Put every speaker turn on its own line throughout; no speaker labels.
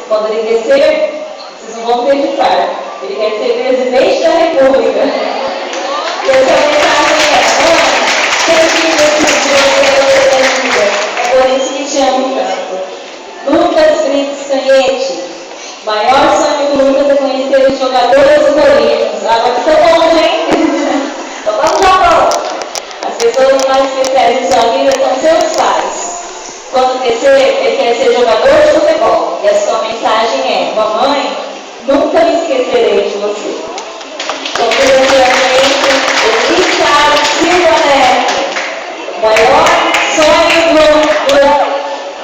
Quando ele crescer, vocês não vão acreditar. Ele quer ser presidente da República. E essa mensagem é: mãe, sempre nesse dia é por isso que te amo tanto. Lucas Brits Canhete. Maior sonho do Lucas é conhecer os jogadores do Corinthians. Agora que estão longe, hein? Então vamos lá, Paulo. As pessoas mais especiais em sua vida são seus pais. Quando crescer, ele quer ser jogador de futebol. E a sua mensagem é: mamãe, nunca me esquecerei de você. Congratulações, Richard Silva Neto. O maior sonho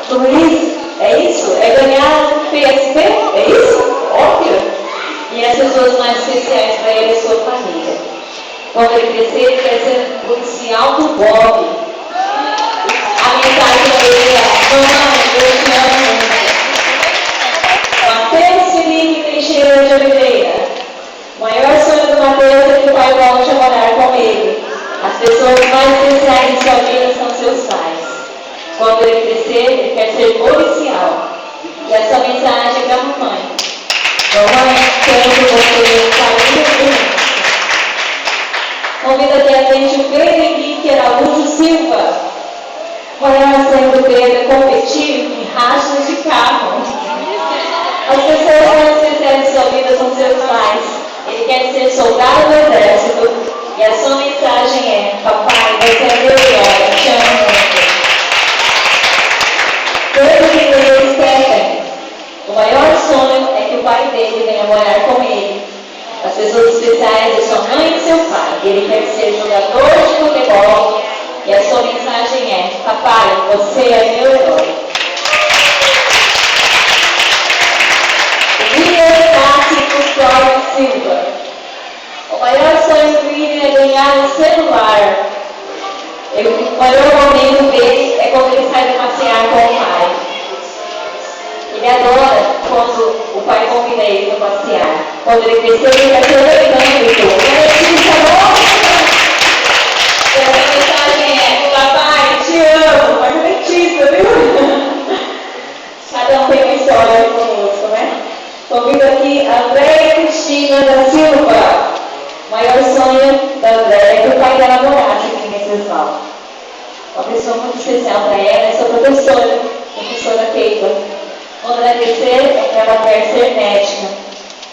do Luiz, é isso? É ganhar um PSP? É isso? Óbvio. E as pessoas mais especiais para ele é sua família. Quando ele crescer, ele quer ser policial do Bob. A mensagem dele é: mamãe, eu te amo muito. Matheus Felipe Teixeira de Oliveira. O maior sonho do Matheus é que o pai volte a morar com ele. As pessoas mais especiais em sua vida são seus pais. Quando ele crescer, ele quer ser policial. E essa mensagem é para a mamãe. Mamãe, quero você, carinho e bem. Convido aqui a frente o Pedro Henrique Araújo Silva. O maior sonho do Pedro é competir em rachas de carro. As pessoas mais especiais de sua vida são seus pais. Ele quer ser soldado do exército. E a sua mensagem é: papai, você é meu herói, te amo muito. Pedro Henrique Stephanie. O maior sonho é que o pai dele venha morar com ele. As pessoas especiais é sua mãe e seu pai. Ele quer ser jogador de futebol. E a sua mensagem é: papai, você é meu herói. William Cássio Custódio Silva. O maior sonho do William é ganhar um celular. O maior momento dele é quando ele sai para passear com o pai. Ele adora quando o pai convida ele para passear. Quando ele crescer, ele vai ser orgânico. E a mensagem é: papai, te amo. Mas é dentista, viu? Cada um tem uma história conosco, né? Convido aqui a Andréia Cristina da Silva. O maior sonho da Andréia é que o pai dela morasse aqui nesse Exalto. Uma pessoa muito especial para ela é sua professora, a professora Keita. Quando ela crescer, ela quer ser médica.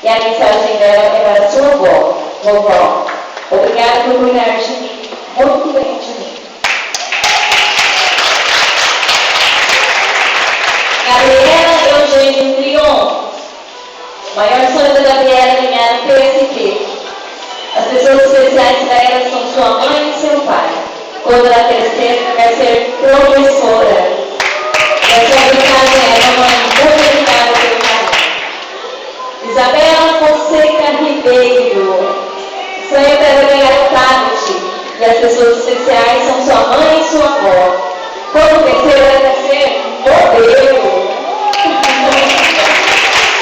E a mensagem dela é para a sua avó. Vovó, obrigada por cuidar de mim, muito bem de mim. Gabriela Eugênio Trion. O maior sonho da Gabriela é ganhar um PSP. As pessoas especiais para ela são sua mãe e seu pai. Quando ela crescer, ela quer ser professora. E a sua mensagem é: mamãe, muito obrigada pelo carinho. Isabela Fonseca Ribeiro. O sonho dela é ganhar um tablet. E as pessoas especiais são sua mãe e sua avó. Quando crescer, ela quer ser modelo.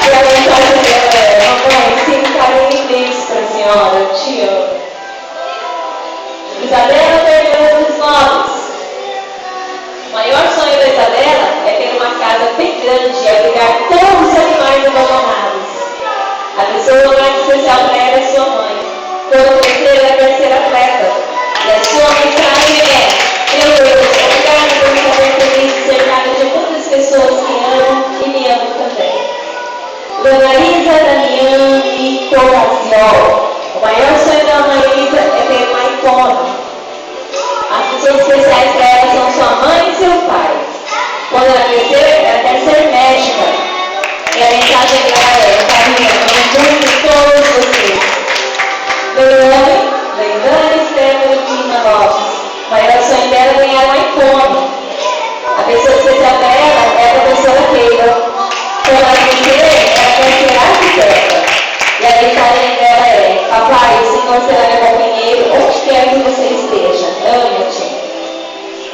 E a mensagem dela é: mamãe, sinto carinho imenso para a senhora, te amo. Isabela Fernandes Lopes. O maior sonho da Isabela é ter uma casa bem grande e abrigar todos os animais abandonados. A pessoa mais especial para ela é sua mãe. Quando crescer, ela quer ser atleta. E a sua mensagem é: meu Deus, obrigada por me fazer feliz, cercada de muitas pessoas que amam e me amam também. Dona Lisa Damiani Coraziol. O maior sonho da Dona Lisa é ter um iPhone. As pessoas especiais para ela são sua mãe e seu pai. Quando ela crescer, ela quer ser médica. E a mensagem dela é: carinho, amo muito todos vocês. Leilane Stephanie Pina Lopes. O maior sonho dela é ganhar um iPhone. A pessoa especial para ela é a professora Keila. Quando ela crescer, ela quer ser arquiteta. E a mensagem dela é: papai, o Senhor será meu companheiro onde quer que você esteja. Ame-te.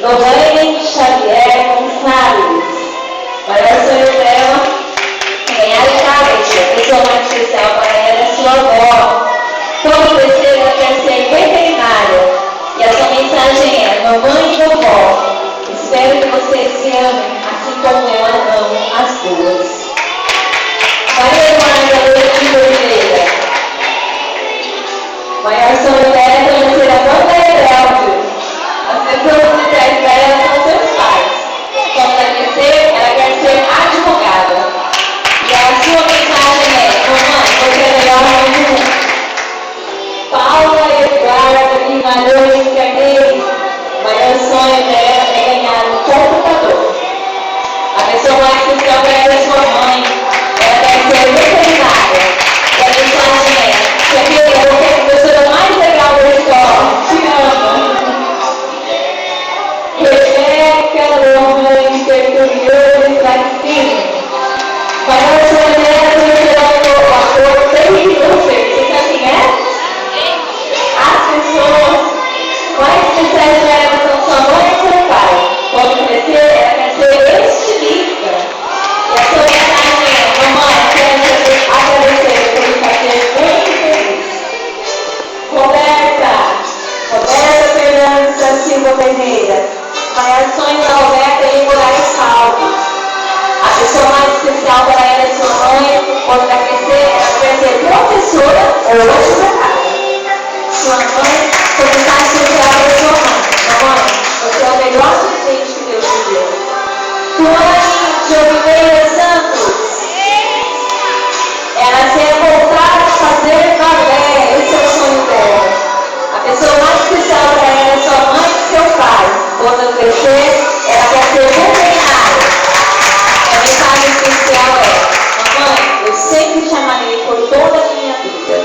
Lorraine Xavier Gonçalves. O maior sonho dela é ganhar um tablet. A pessoa mais especial para ela é sua avó. Quando crescer, ela quer ser veterinária. E a sua mensagem é: mamãe e vovó, espero que vocês se amem assim como eu amo as duas. O maior sonho da Roberta é ir morar em Salto. A pessoa mais especial para ela é sua mãe. Quando ela crescer, ela quer ser professora ou advogada. Sua mãe, como está especial para sua mãe. Mamãe, você é o melhor presente que Deus te deu. Tuane de Oliveira Santos. Ela quer voltar a fazer balé. Esse é o sonho dela. A pessoa mais especial para ela é sua mãe e seu pai. Quando ela crescer, ela quer ser veterinária. A mensagem especial é: mamãe, eu sempre te amarei por toda a minha vida.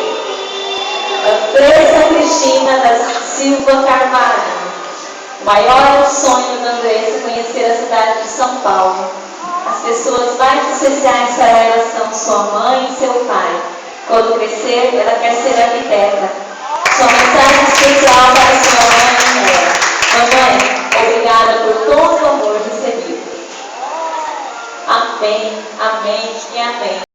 Andressa Cristina da Silva Carvalho. O maior sonho da Andressa é conhecer a cidade de São Paulo. As pessoas mais especiais para ela são sua mãe e seu pai. Quando crescer, ela quer ser arquiteta. Sua mensagem especial para sua mãe é: mamãe, obrigada por todo o amor recebido. Amém, amém e amém.